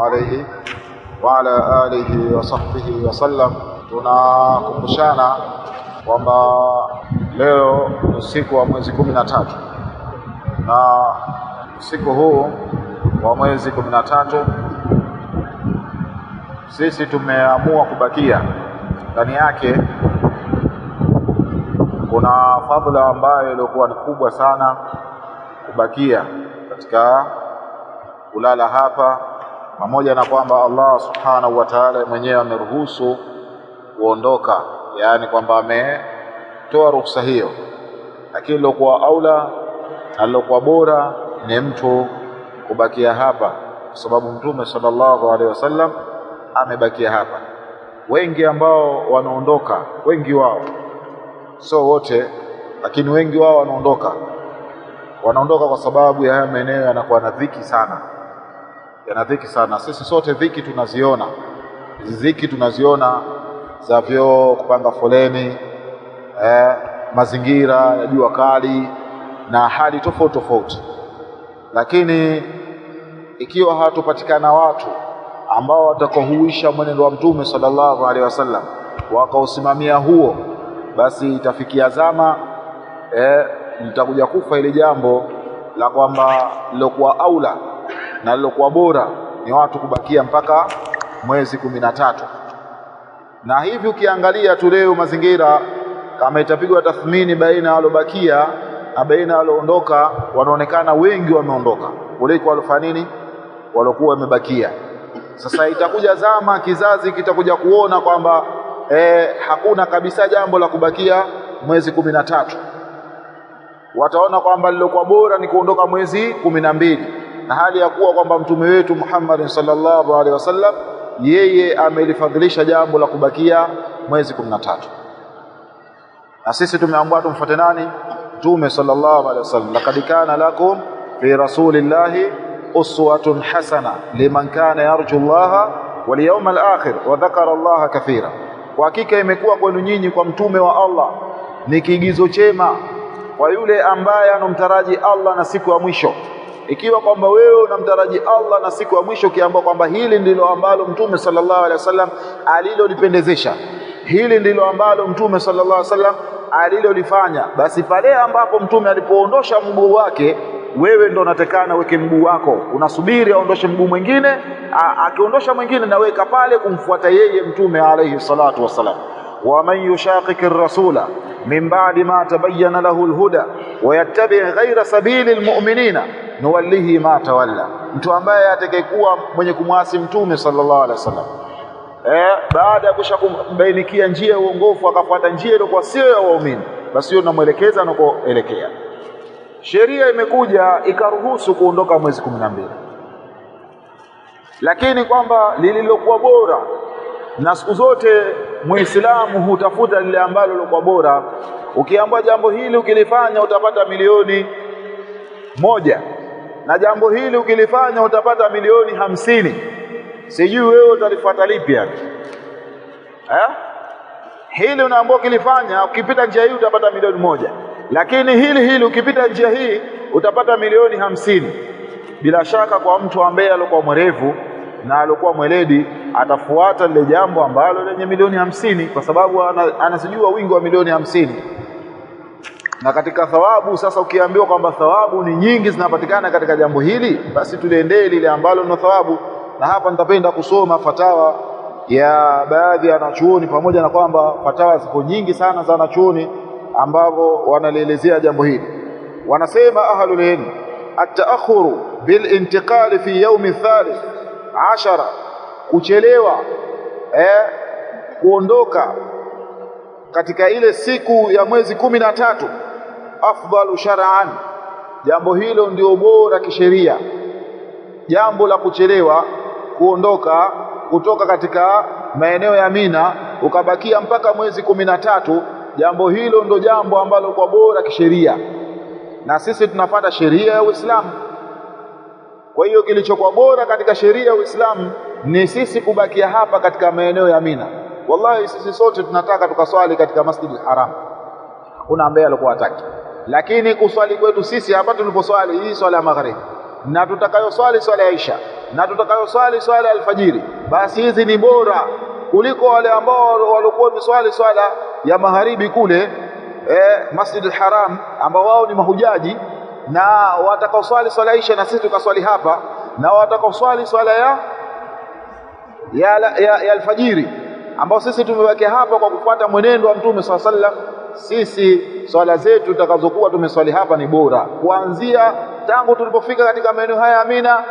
alayhi wa ala alihi wa sahbihi wa sallam. Tunakumbushana kwamba leo ni usiku wa mwezi 13 na usiku huu wa mwezi 13 sisi tumeamua kubakia ndani yake. Kuna fadhila ambayo ilikuwa ni kubwa sana kubakia katika kulala hapa, pamoja na kwamba Allah subhanahu wa ta'ala mwenyewe ameruhusu kuondoka, yani kwamba ametoa ruhusa hiyo, lakini lilokuwa aula na lilokuwa bora ni mtu kubakia hapa, kwa sababu Mtume sallallahu alaihi wasallam amebakia hapa. Wengi ambao wanaondoka, wengi wao, so wote, lakini wengi wao wanaondoka kwa sababu ya haya maeneo yanakuwa na dhiki sana, yana dhiki sana. Sisi sote dhiki tunaziona, dhiki tunaziona za vyoo, kupanga foleni, mazingira ya jua kali na hali tofauti tofauti. Lakini ikiwa hatupatikana watu ambao watakohuisha mwenendo wa Mtume sallallahu alaihi wasallam wakausimamia huo, basi itafikia zama litakuja kufa ile jambo la kwamba lilokuwa aula na lilokuwa bora ni watu kubakia mpaka mwezi 13. Na hivi ukiangalia tu leo mazingira, kama itapigwa tathmini baina ya walobakia na baina ya walioondoka, wanaonekana wengi wameondoka kuliko walofanya nini, walokuwa wamebakia. Sasa itakuja zama, kizazi kitakuja kuona kwamba hakuna kabisa jambo la kubakia mwezi 13. Wataona kwamba lilokuwa bora ni kuondoka mwezi 12, na hali ya kuwa kwamba mtume wetu Muhammad sallallahu alaihi wasallam yeye amelifadhilisha jambo la kubakia mwezi 13. Na sisi tumeambiwa tumfuate nani? Mtume sallallahu alaihi wasallam. Laqad kana lakum fi rasulillahi uswatun hasana liman kana yarju Allaha wal yawmal akhir wa dhakara Allaha kathira. Kwa hakika imekuwa kwenu nyinyi kwa mtume wa Allah ni kiigizo chema kwa yule ambaye anomtaraji Allah na siku ya mwisho. Ikiwa kwamba wewe unamtaraji Allah na siku ya mwisho, kiambia kwamba hili ndilo ambalo Mtume sallallahu alaihi wasallam alilolipendezesha, hili ndilo ambalo Mtume sallallahu alaihi wasallam alilolifanya, basi pale ambapo Mtume alipoondosha mguu wake, wewe ndo unatakana weke mguu wako, unasubiri aondoshe mguu mwingine, akiondosha mwingine na weka pale kumfuata yeye Mtume alaihi salatu wasallam. Wa man yushaqiqir rasula min ba'di ma tabayyana lahu alhuda wa yattabi' ghayra sabili almu'minina nuwallihi ma tawalla. Mtu ambaye atakayekuwa mwenye kumwasi Mtume sallallahu alaihi wasallam baada ya kushakubainikia njia ya uongofu akafuata njia iliyokuwa sio ya waumini, basi hiyo tunamuelekeza anakoelekea. Sheria imekuja ikaruhusu kuondoka mwezi 12, lakini kwamba lililokuwa bora, na siku zote Muislamu hutafuta lile ambalo lilikuwa bora. Ukiambiwa jambo hili ukilifanya utapata milioni 1, na jambo hili ukilifanya utapata milioni 50, sijui wewe utalifuata lipi yani? Hili unaambiwa ukilifanya, ukipita njia hii utapata milioni 1, lakini hili ukipita njia hii utapata milioni 50. Bila shaka kwa mtu ambaye alikuwa mwerevu na alikuwa mweledi atafuata lile jambo ambalo lenye milioni 50, kwa sababu anasijua wingi wa milioni 50. Na katika thawabu sasa, ukiambiwa kwamba thawabu ni nyingi zinapatikana katika jambo hili, basi tuliendee lile ambalo lina thawabu. Na hapa nitapenda kusoma fatawa ya baadhi ya wanachuoni, pamoja na kwamba fatawa ziko nyingi sana za wanachuoni ambao wanalielezea jambo hili. Wanasema ahlul ilm, at-ta'akhuru bil intiqal fi yawm thalith 10, kuchelewa kuondoka katika ile siku ya mwezi 13, afdalu shar'an, jambo hilo ndio bora kisheria. Jambo la kuchelewa kuondoka kutoka katika maeneo ya Mina ukabakia mpaka mwezi 13, jambo hilo ndio jambo ambalo kwa bora kisheria, na sisi tunafuata sheria ya Uislamu. Kwa hiyo kilichokuwa bora katika sheria ya Uislamu ni sisi kubakia hapa katika maeneo ya Mina. Wallahi sisi sote tunataka tukaswali katika Masjidil Haram, kuna ambaye alikuwa hataki, lakini kuswali kwetu sisi hapa tuliposwali hii swala ya magharibi na tutakayoswali swala ya Isha, na tutakayoswali swala alfajiri, basi hizi ni bora kuliko wale ambao walikuwa miswali swala ya magharibi kule Masjid al-Haram, ambao wao ni mahujaji, na watakaoswali swala isha na sisi tukaswali hapa, na watakaoswali swala ya alfajiri ambao sisi tumeweke hapa kwa kufuata mwenendo wa Mtume sallallahu alaihi wasallam. Sisi swala zetu tutakazokuwa tumeswali hapa ni bora, kuanzia tangu tulipofika katika maeneo haya ya Mina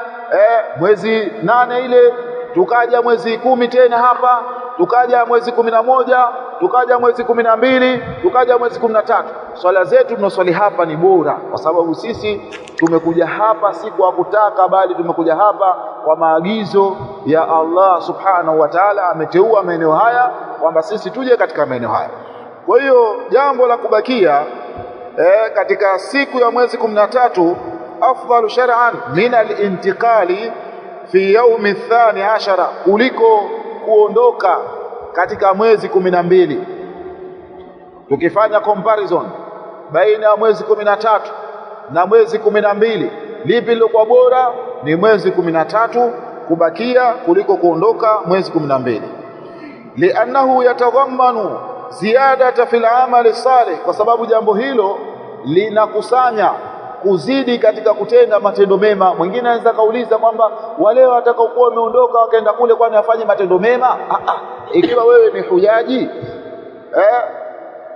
mwezi 8 ile, tukaja mwezi 10 tena hapa, tukaja mwezi 11, tukaja mwezi 12, tukaja mwezi 13. Swala zetu tunaswali hapa ni bora kwa sababu sisi tumekuja hapa si kwa kutaka, bali tumekuja hapa kwa maagizo ya Allah subhanahu wa ta'ala. Ameteua maeneo haya kwamba sisi tuje katika maeneo haya. Kwa hiyo jambo la kubakia katika siku ya mwezi 13 afdalu shar'an min al-intiqali fi yawmi athani ashara, kuliko kuondoka katika mwezi 12. Tukifanya comparison baina ya mwezi 13 na mwezi 12, lipi lilokuwa bora? Ni mwezi 13 kubakia kuliko kuondoka mwezi 12, li'annahu yatadhammanu ziyadata fil amali salih, kwa sababu jambo hilo linakusanya kuzidi katika kutenda matendo mema. Mwingine anaweza kauliza kwamba wale watakaokuwa wameondoka wakaenda kule, kwani wafanye matendo mema? Ikiwa wewe ni hujaji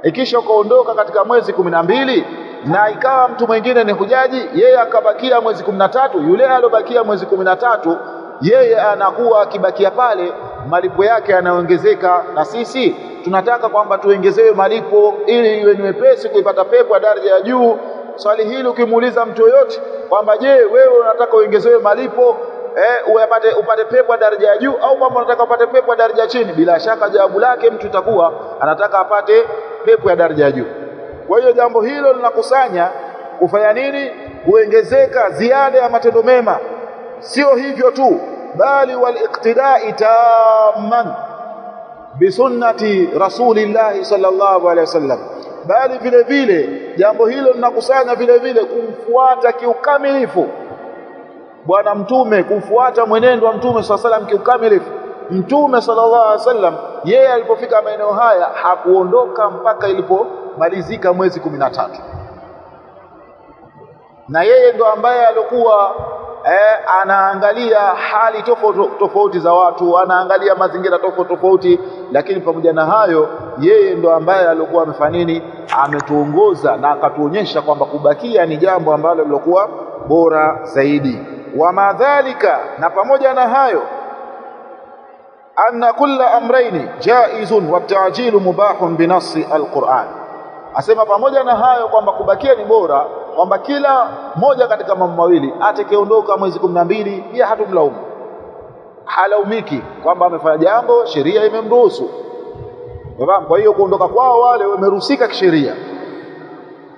ikisha ukaondoka katika mwezi 12 na ikawa mtu mwingine ni hujaji, yeye akabakia mwezi 13, yule alobakia mwezi 13 yeye anakuwa akibakia pale, malipo yake yanaongezeka. Na sisi tunataka kwamba tuongezewe malipo ili iwe ni wepesi kuipata pepo ya daraja ya juu. Swali hili ukimuuliza mtu yoyote kwamba je, wewe unataka uongezewe malipo upate pepo ya daraja ya juu au kwamba unataka upate pepo ya daraja ya chini, bila shaka jawabu lake mtu itakuwa anataka apate pepo ya daraja ya juu. Kwa hiyo jambo hilo linakusanya kufanya nini? Kuongezeka ziada ya matendo mema. Sio hivyo tu, bali wal-iqtida'i tamman bi sunnati rasulillahi sallallahu alaihi wasallam, bali vile vile jambo hilo linakusanya vile vile kumfuata kiukamilifu bwana mtume, kumfuata mwenendo wa Mtume sallallahu alaihi wasallam kiukamilifu. Mtume sallallahu alaihi wasallam yeye alipofika maeneo haya hakuondoka mpaka ilipomalizika mwezi 13, na yeye ndo ambaye alikuwa anaangalia hali tofauti za watu, anaangalia mazingira tofauti, lakini pamoja na hayo yeye ndo ambaye alikuwa amefanya nini? Ametuongoza na akatuonyesha kwamba kubakia ni jambo ambalo lilikuwa bora zaidi. Wa madhalika, na pamoja na hayo, anna kulla amrayni jaizun wa ta'jilu mubahun binassi alquran. Asema pamoja na hayo kwamba kubakia ni bora, kwamba kila moja katika mambo mawili, atakayeondoka mwezi 12 pia hatumlaumu, halaumiki kwamba amefanya jambo sheria imemruhusu. Kwa hiyo kuondoka kwao wale wameruhusika kisheria,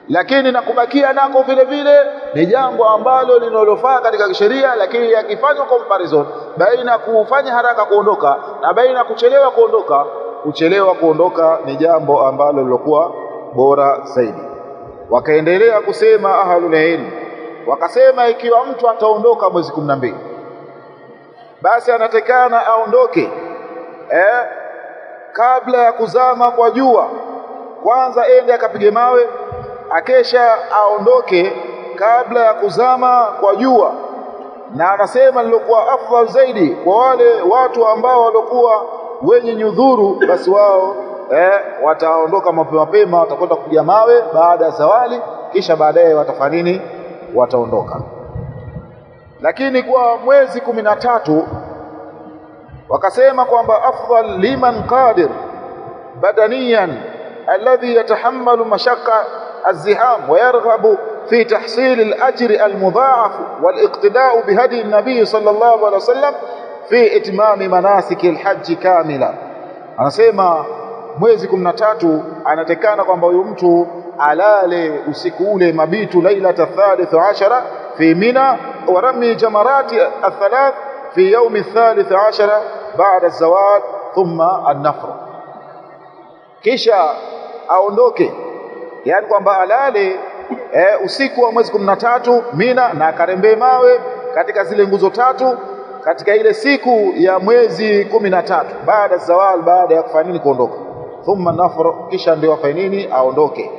lakini na kubakia nako vile vile ni jambo ambalo linalofaa katika kisheria, lakini yakifanywa comparison baina kufanya haraka kuondoka na baina kuchelewa kuondoka, kuchelewa kuondoka ni jambo ambalo lilokuwa bora zaidi. Wakaendelea kusema ahlul ilm, wakasema ikiwa mtu ataondoka mwezi 12 basi anatakana aondoke kabla ya kuzama kwa jua. Kwanza ende akapige mawe, akesha aondoke kabla ya kuzama kwa jua. Na anasema lilokuwa afdal zaidi kwa wale watu ambao walikuwa wenye nyudhuru, basi wao wataondoka mapema, watakwenda kupiga mawe baada ya zawali, kisha baadaye watafanya nini? Wataondoka. Lakini kwa mwezi 13 wakasema kwamba afdal liman qadir badaniyan alladhi yatahammalu mashaqqa الزحام ويرغب في تحصيل الأجر المضاعف والاقتداء بهدي النبي صلى الله عليه وسلم في إتمام مناسك الحج كاملا. Anasema mwezi 13 anatekana kwamba huyu mtu alale usiku ule mabitu lailata 13 fi Mina wa rami jamarati الثلاث في يوم 13 بعد الزوال ثم النفر, kisha aondoke, yani kwamba alale usiku wa mwezi 13 Mina na akarembee mawe katika zile nguzo 3, katika ile siku ya mwezi 13 baada zawal, baada ya kufanya nini? Kuondoka. Thumma nafar, kisha ndio afanye nini? Aondoke.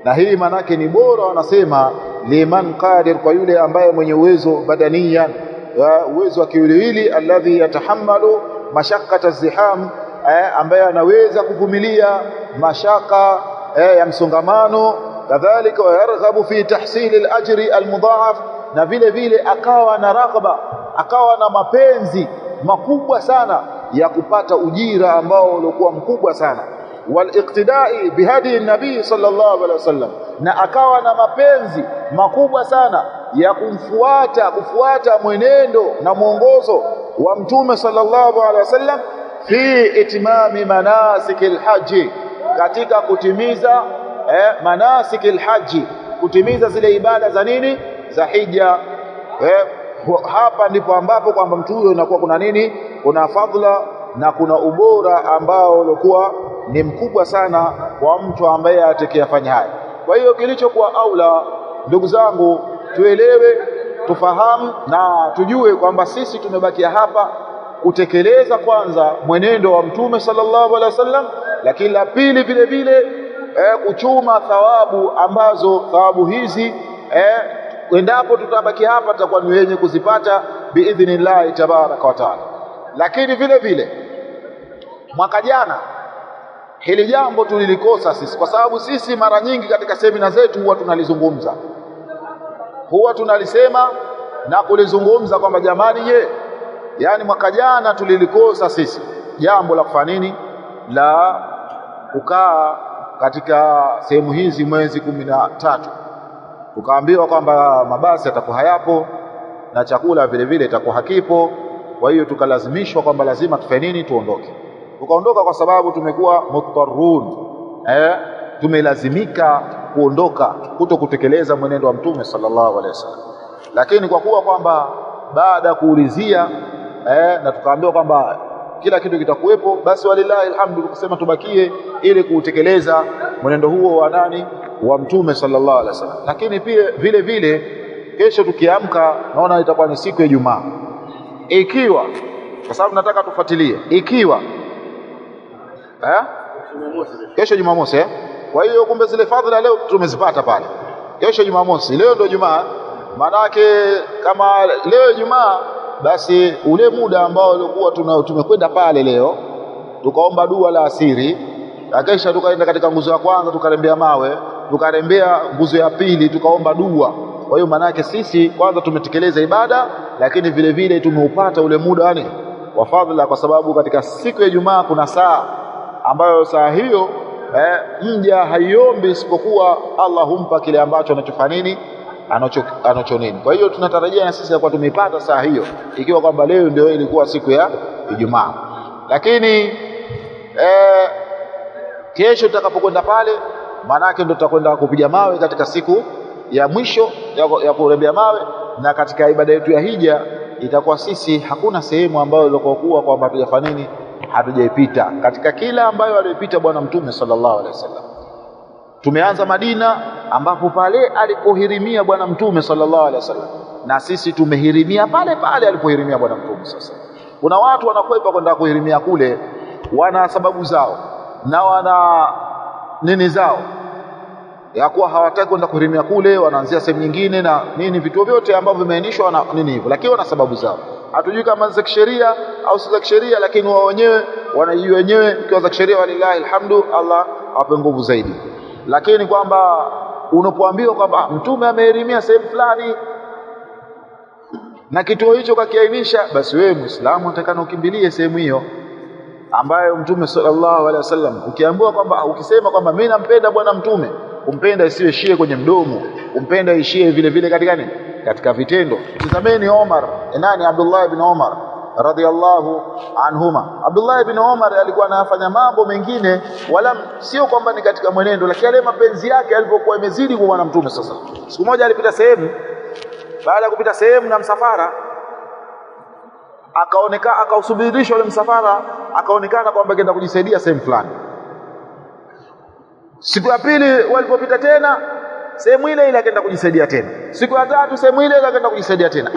Na hii manake ni bora, wanasema liman qadir, kwa yule ambaye mwenye uwezo badaniyan, uwezo wa kiwiliwili, alladhi yatahammalu mashaqqata ziham, ambaye anaweza kuvumilia mashaka ya msongamano. Kadhalika yarghabu fi tahsil al-ajri al-mudha'af, na vile vile akawa na raghaba, akawa na mapenzi makubwa sana ya kupata ujira ambao ulikuwa mkubwa sana. Wal-iqtidai bihadi nabii sallallahu alaihi wasallam, na akawa na mapenzi makubwa sana ya kufuata mwenendo na mwongozo wa mtume sallallahu alaihi wasallam fi itimami manasikil haji, katika kutimiza manasikil haji, kutimiza zile ibada za nini? Za hija. Hapa ndipo ambapo kwamba mtu huyo inakuwa kuna nini? Kuna fadhila na kuna ubora ambao ulikuwa ni mkubwa sana kwa mtu ambaye atakayefanya haya. Kwa hiyo kilichokuwa aula, ndugu zangu, tuelewe, tufahamu na tujue kwamba sisi tumebakia hapa kutekeleza kwanza mwenendo wa mtume sallallahu alaihi wasallam, lakini la pili vile vile kuchuma thawabu ambazo thawabu hizi endapo tutabaki hapa tutakuwa ni wenye kuzipata biidhnillahi tabaraka wa taala. Lakini vile vile mwaka jana hili jambo tulilikosa sisi, kwa sababu sisi mara nyingi katika semina zetu huwa tunalisema na kulizungumza kwamba jamani, yani mwaka jana tulilikosa sisi jambo la kufanya nini, la kukaa katika sehemu hizi mwezi 13. Tukaambiwa kwamba mabasi yatakuwa hayapo na chakula vile vile itakuwa hakipo. Kwa hiyo tukalazimishwa kwamba lazima tufanye nini? Tuondoke. Tukaondoka kwa sababu tumekuwa muttarun, tumelazimika kuondoka kuto kutekeleza mwenendo wa mtume sallallahu alaihi wasallam. Lakini kwa kuwa kwamba baada ya kuulizia na tukaambiwa kwamba kila kitu kitakuwepo, basi walillahi alhamdu, tukasema tubakie ili kutekeleza mwenendo huo wa nani? Wa mtume sallallahu alaihi wasallam. Lakini pia vile vile kesho tukiamka, naona itakuwa ni siku ya Ijumaa, ikiwa kwa sababu nataka tufuatilie, ikiwa kesho Jumamosi, kwa hiyo kumbe zile fadhila leo tumezipata pale. Kesho Jumamosi, leo ndio Jumaa, manake kama leo Jumaa, basi ule muda ambao ulikuwa tumekwenda pale leo tukaomba dua la asiri, kisha tukaenda katika nguzo ya kwanza tukarembea mawe, tukarembea nguzo ya pili tukaomba dua. Kwa hiyo manake sisi kwanza tumetekeleza ibada, lakini vile vile tumeupata ule muda wa fadhila, kwa sababu katika siku ya Ijumaa kuna saa ambayo saa hiyo mja haiombi isipokuwa Allah humpa kile ambacho anachofanya nini, anacho nini. Kwa hiyo tunatarajia na sisi kwa tumeipata saa hiyo, ikiwa kwamba leo ndio ilikuwa siku ya Ijumaa. Lakini kesho tutakapokwenda pale, manake ndio tutakwenda kupiga mawe katika siku ya mwisho ya kurembea mawe, na katika ibada yetu ya hija itakuwa sisi hakuna sehemu ambayo ilikokuwa kwamba hatujafanya nini, hatujaipita katika kila ambayo aliyopita bwana mtume sallallahu alaihi wasallam. Tumeanza Madina, ambapo pale alipohirimia bwana mtume sallallahu alaihi wasallam, na sisi tumehirimia pale pale alipohirimia bwana mtume sasa. Kuna watu wanakwepa kwenda kuhirimia kule, wana sababu zao na wana nini zao ya kuwa hawataki kwenda kuhirimia kule, wanaanzia sehemu nyingine na nini, vituo vyote ambavyo vimeainishwa na nini hivyo, lakini wana sababu zao. Hatujui kama za kisheria au si za kisheria, lakini wao wenyewe wanajua wenyewe. Ikiwa za kisheria, walillahi alhamdu, Allah awape nguvu zaidi. Lakini kwamba unapoambiwa kwamba mtume amehirimia sehemu fulani na kituo hicho kakiainisha, basi wewe Muislamu unatakana ukimbilie sehemu hiyo ambayo mtume sallallahu alaihi wasallam. Ukiambiwa kwamba, ukisema kwamba mimi nampenda bwana mtume, kumpenda isiwe ishie kwenye mdomo, kumpenda ishie vile vile katika nini, katika vitendo. Tazameni Omar, Abdullah ibn Omar radhiallahu anhuma. Abdullah ibn Omar alikuwa anafanya mambo mengine wala sio kwamba ni katika mwenendo, lakini yale mapenzi yake alipokuwa imezidi kwa bwana mtume. Sasa siku moja alipita sehemu, baada ya kupita sehemu na msafara, akausubirishwa ule msafara, akaonekana kwamba kaenda kujisaidia sehemu fulani. Siku ya pili walipopita tena sehemu ile akaenda kujisaidia tena. Siku ya tatu sehemu ile akaenda kujisaidia tena.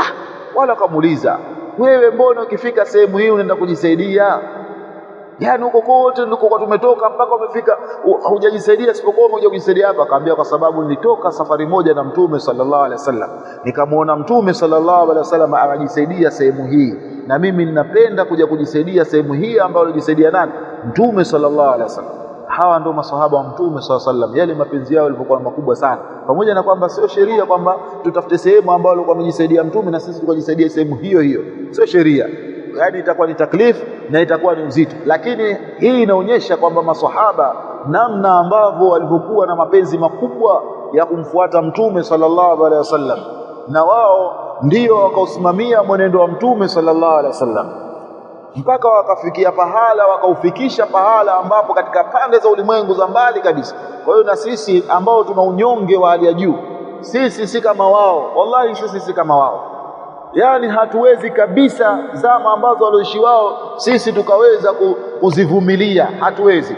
Wala akamuuliza, wewe mbona ukifika sehemu hii unaenda kujisaidia? Yani huko kote ndiko tumetoka mpaka umefika hujajisaidia, isipokuwa umekuja kujisaidia hapa. Akaambia kwa sababu nilitoka safari moja na Mtume sallallahu alaihi wasallam, nikamwona Mtume sallallahu alaihi wasallam anajisaidia sehemu hii, na mimi ninapenda kuja kujisaidia sehemu hii ambayo alijisaidia nani? Mtume sallallahu alaihi wasallam. Hawa ndio maswahaba wa Mtume sallallahu alaihi wasallam, yale mapenzi yao yalikuwa makubwa sana, pamoja na kwamba sio sheria kwamba tutafute sehemu ambayo alikuwa amejisaidia Mtume na sisi tukajisaidia sehemu hiyo hiyo, sio sheria. Yani itakuwa ni taklifu na itakuwa ni uzito, lakini hii inaonyesha kwamba maswahaba namna ambavyo walivyokuwa na mapenzi makubwa ya kumfuata Mtume sallallahu alaihi wasallam, na wao ndio wakausimamia mwenendo wa Mtume sallallahu alaihi wasallam mpaka wakafikia pahala, wakaufikisha pahala ambapo katika pande za ulimwengu za mbali kabisa. Kwa hiyo na sisi ambao tuna unyonge wa hali ya juu, sisi si kama wao, wallahi sisi si kama wao. Yani hatuwezi kabisa zama ambazo walioishi wao sisi tukaweza kuzivumilia, hatuwezi.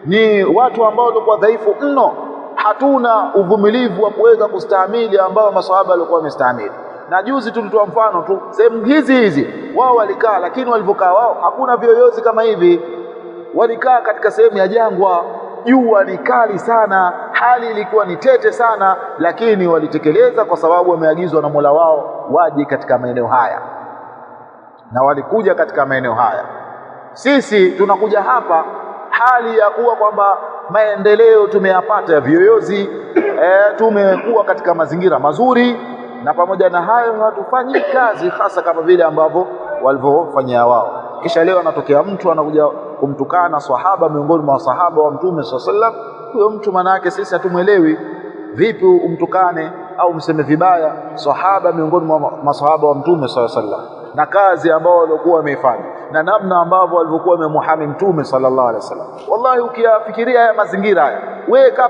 Ni watu ambao walikuwa dhaifu mno, hatuna uvumilivu wa kuweza kustahimili ambao maswahaba walikuwa wamestahimili. Na juzi tulitoa mfano tu, sehemu hizi wao walikaa, lakini walivyokaa wao hakuna viyoyozi kama hivi. Walikaa katika sehemu ya jangwa, jua ni kali sana, hali ilikuwa ni tete sana, lakini walitekeleza kwa sababu wameagizwa na Mola wao waje katika maeneo haya, na walikuja katika maeneo haya. Sisi tunakuja hapa hali ya kuwa kwamba maendeleo tumeyapata ya viyoyozi, tumekuwa katika mazingira mazuri, na pamoja na hayo hatufanyi kazi hasa kama vile ambavyo walivyofanyia wao. Kisha leo anatokea mtu anakuja kumtukana swahaba miongoni mwa sahaba wa Mtume sallallahu alaihi wasallam. Huyo mtu maana yake sisi hatumwelewi. Vipi umtukane au mseme vibaya swahaba miongoni mwa masahaba wa Mtume sallallahu alaihi wasallam, na kazi ambao walikuwa wameifanya na namna ambavyo walivyokuwa wamemhami Mtume sallallahu alaihi wasallam? Wallahi ukiyafikiria haya mazingira haya, wewe kaa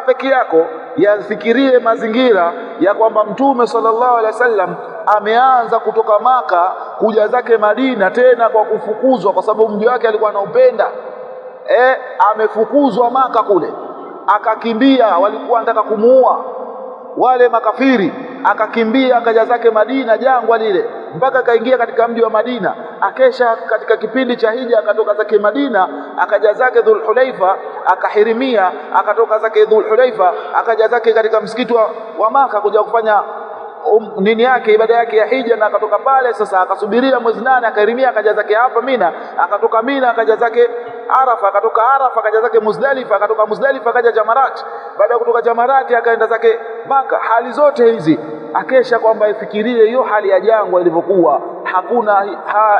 peke yako, yafikirie mazingira ya kwamba Mtume sallallahu alaihi wasallam ameanza kutoka Maka kuja zake Madina, tena kwa kufukuzwa, kwa sababu mji wake alikuwa anaupenda. Amefukuzwa Maka kule, akakimbia, walikuwa wanataka kumuua wale makafiri, akakimbia akaja zake Madina, jangwa lile, mpaka akaingia katika mji wa Madina. Akesha katika kipindi cha hija, akatoka zake Madina akaja zake Dhulhulaifa, akahirimia, akatoka zake Dhulhulaifa akaja zake katika msikiti wa Maka kuja kufanya nini yake, ibada yake ya hija, na akatoka pale sasa akasubiria mwezi 8, akahirimia, akaja zake hapa Mina, akatoka Mina akaja zake Arafa, akatoka Arafa akaja zake Muzdalifa, akatoka Muzdalifa akaja Jamarat, baada ya kutoka Jamarati akaenda zake Maka. Hali zote hizi akesha kwamba ifikirie hiyo hali ya jangwa ilivyokuwa, hakuna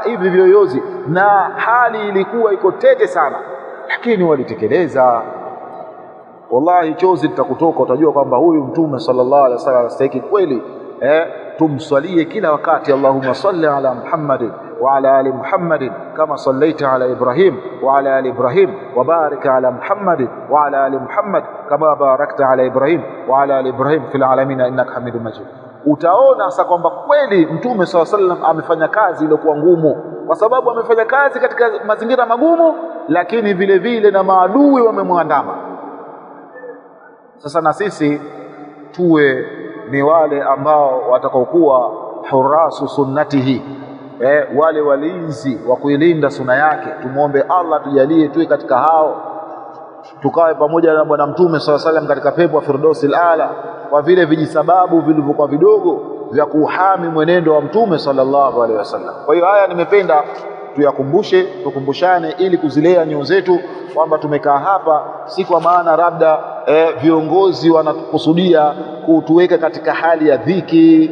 hivi vyoyozi, na hali ilikuwa iko tete sana, lakini walitekeleza. Wallahi chozi litakutoka, utajua kwamba huyu Mtume sallallahu alaihi wasallam anastahili kweli tumswalie kila wakati. Allahumma salli ala Muhammadin wa ala ali Muhammadin kama sallaita ala Ibrahim wa ala ali Ibrahim wa barik ala Muhammadin wa ala ali Muhammad kama barakta ala Ibrahim wa ala ali Ibrahim fil alamin innaka Hamidum Majid. Utaona sasa kwamba kweli Mtume sallallahu alaihi wasallam amefanya kazi iliyokuwa ngumu, kwa sababu amefanya kazi katika mazingira magumu, lakini vile vile na maadui wamemwandama. Sasa na sisi tuwe ni wale ambao watakaokuwa hurasu sunnatihi, wale walinzi wa kuilinda sunna yake. Tumuombe Allah tujalie tuwe katika hao, tukawe pamoja na bwana Mtume sallallahu alaihi wasallam katika pepo ya Firdausil Aala, kwa vile vijisababu vilivyokuwa vidogo vya kuhami mwenendo wa Mtume sallallahu alaihi wasallam. Kwa hiyo haya nimependa tukumbushane ili kuzilea nyoyo zetu kwamba tumekaa hapa si kwa maana labda viongozi wanatukusudia kutuweka katika hali ya dhiki.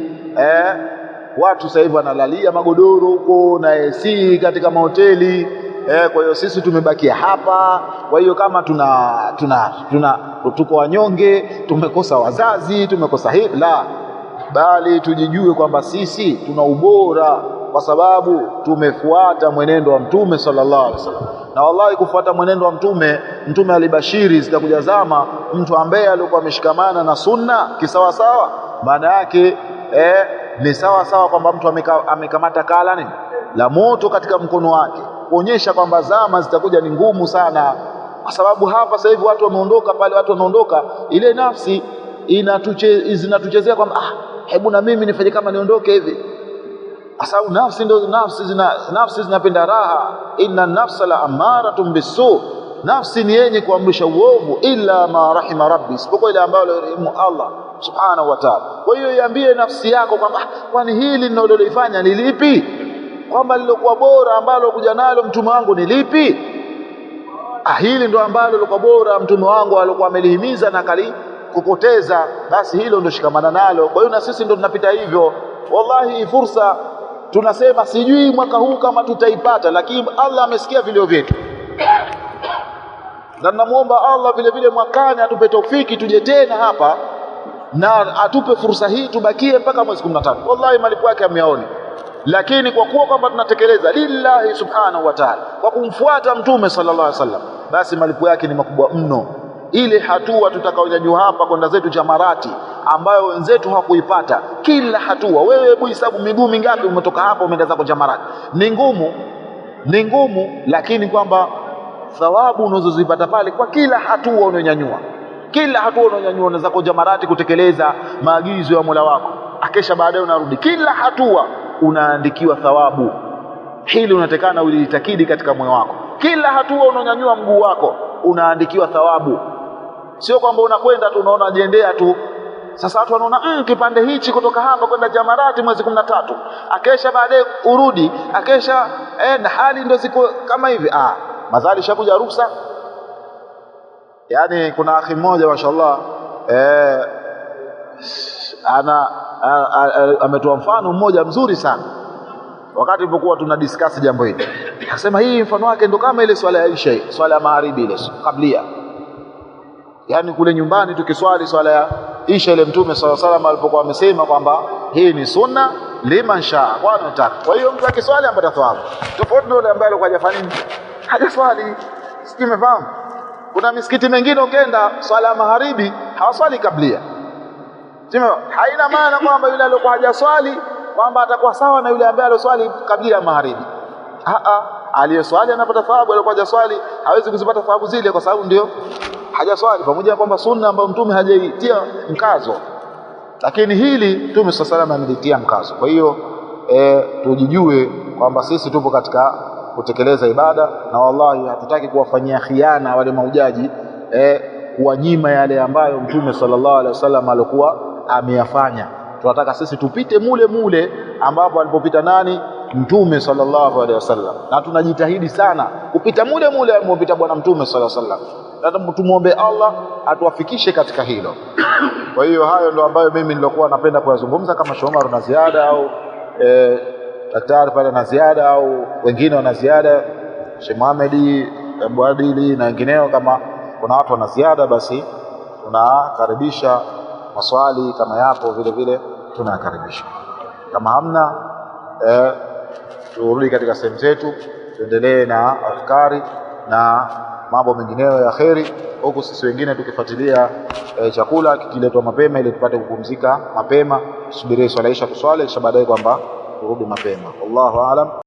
Watu sasa hivi wanalalia magodoro huko na AC katika mahoteli. Kwa hiyo sisi tumebakia hapa. Kwa hiyo kama tuko wanyonge, tumekosa wazazi, tumekosa hili, la, bali tujijue kwamba sisi tuna ubora kwa sababu tumefuata mwenendo wa Mtume sallallahu alaihi wasallam. Na wallahi kufuata mwenendo wa Mtume alibashiri zitakuja zama mtu ambaye alikuwa ameshikamana na sunna kisawa sawa, maana yake ni sawa sawa kwamba mtu amekamata kala nini la moto katika mkono wake, kuonyesha kwamba zama zitakuja ni ngumu sana. Kwa sababu hapa sasa hivi watu wameondoka, pale watu wameondoka, ile nafsi zinatuchezea kwamba hebu na mimi nifanye kama niondoke hivi. Asabu nafsi zinapenda raha. Inna nafsa la amaratun bisu, nafsi ni yenye kuamrisha uovu, illa ma rahima rabbi, isipokuwa ile ambayo rahimu Allah subhanahu wa ta'ala. Kwa hiyo iambie nafsi yako kwamba kwani hili ninalolifanya ni lipi, kwamba lilokuwa bora ambalo kuja nalo mtume wangu ni lipi? Hili ndo ambalo lilikuwa bora mtume wangu alikuwa amelihimiza na kupoteza, basi hilo ndo shikamana nalo. Kwa hiyo na sisi ndo tunapita hivyo. Wallahi fursa tunasema sijui mwaka huu kama tutaipata, lakini Allah amesikia vilio vyetu, na namuomba Allah vile vile mwakani atupe taufiki tuje tena hapa na atupe fursa hii tubakie mpaka mwezi 13. Wallahi malipo yake ameyaoni, lakini kwa kuwa kwamba tunatekeleza lillahi subhanahu wa ta'ala kwa kumfuata mtume sallallahu alaihi wasallam, basi malipo yake ni makubwa mno. Ile hatua tutakaonyanyua hapa kwenda zetu Jamarati ambayo wenzetu hawakuipata, kila hatua, wewe hebu hesabu miguu mingapi umetoka hapa umeenda zako Jamarati. Ni ngumu, lakini kwamba thawabu unazozipata pale kwa kila hatua unayonyanyua, unaweza kwa Jamarati kutekeleza maagizo ya Mola wako, akesha baadaye unarudi, kila hatua unaandikiwa thawabu. Hili unatakana ulitakidi katika moyo wako, kila hatua unanyanyua mguu wako unaandikiwa thawabu. Sio kwamba unakwenda tu unaona jendea tu. Sasa watu wanaona kipande hichi kutoka hapa kwenda Jamarati mwezi 13, akesha baadaye urudi, akesha na hali ndio ziko kama hivi. Madhali shakuja ruhusa. Yani kuna akhi mmoja mashallah ametoa mfano mmoja mzuri sana wakati tulipokuwa tuna discuss jambo hili. Akasema hii mfano wake ndo kama ile swala ya Isha, swala ya magharibi ile kablia. Yani kule nyumbani tukiswali swala ya Isha ile Mtume sallallahu alaihi wasallam alipokuwa amesema kwamba hii ni sunna liman shaa, kwa anataka. Kwa hiyo mtu akiswali amepata thawabu. Tofauti na yule ambaye alikuwa hajafanya nini? Hajaswali. Sijui umefahamu? Kuna misikiti mingine ukienda swala ya magharibi hawaswali kablia. Haina maana kwamba yule aliyokuwa hajaswali kwamba atakuwa sawa na yule ambaye aliyoswali kabla ya magharibi. Aliyeswali anapata thawabu, aliyokuwa hajaswali hawezi kuzipata thawabu zile kwa sababu ndio hajaswali, pamoja na kwamba sunna ambayo mtume hajaitia mkazo, lakini hili mtume sallallahu alaihi wasallam amelitia mkazo. Kwa hiyo tujijue kwamba sisi tupo katika kutekeleza ibada, na wallahi hatutaki kuwafanyia khiana wale maujaji, kuwanyima yale ambayo mtume sallallahu alaihi wasallam alikuwa ameyafanya. Tunataka sisi tupite mule ambapo alipopita nani? Mtume sallallahu alaihi wasallam, na tunajitahidi sana kupita mule alipopita bwana mtume sallallahu alaihi wasallam, na tumuombe Allah atuwafikishe katika hilo. Kwa hiyo hayo ndio ambayo mimi nilikuwa napenda kuyazungumza, kama Shomar na ziada au daktari pale na ziada au wengine wana ziada, Sheikh Mohamed, Abu Adili na wengineo, kama kuna watu wana ziada basi tunakaribisha maswali, kama yapo vile vile tunakaribisha. Kama hamna turudi katika sehemu zetu tuendelee na afkari na mambo mengineyo ya kheri, huku sisi wengine tukifuatilia chakula kikiletwa mapema ili tupate kupumzika mapema, tusubirie swala isha tuswali kisha baadaye kwamba turudi mapema. Wallahu aalam.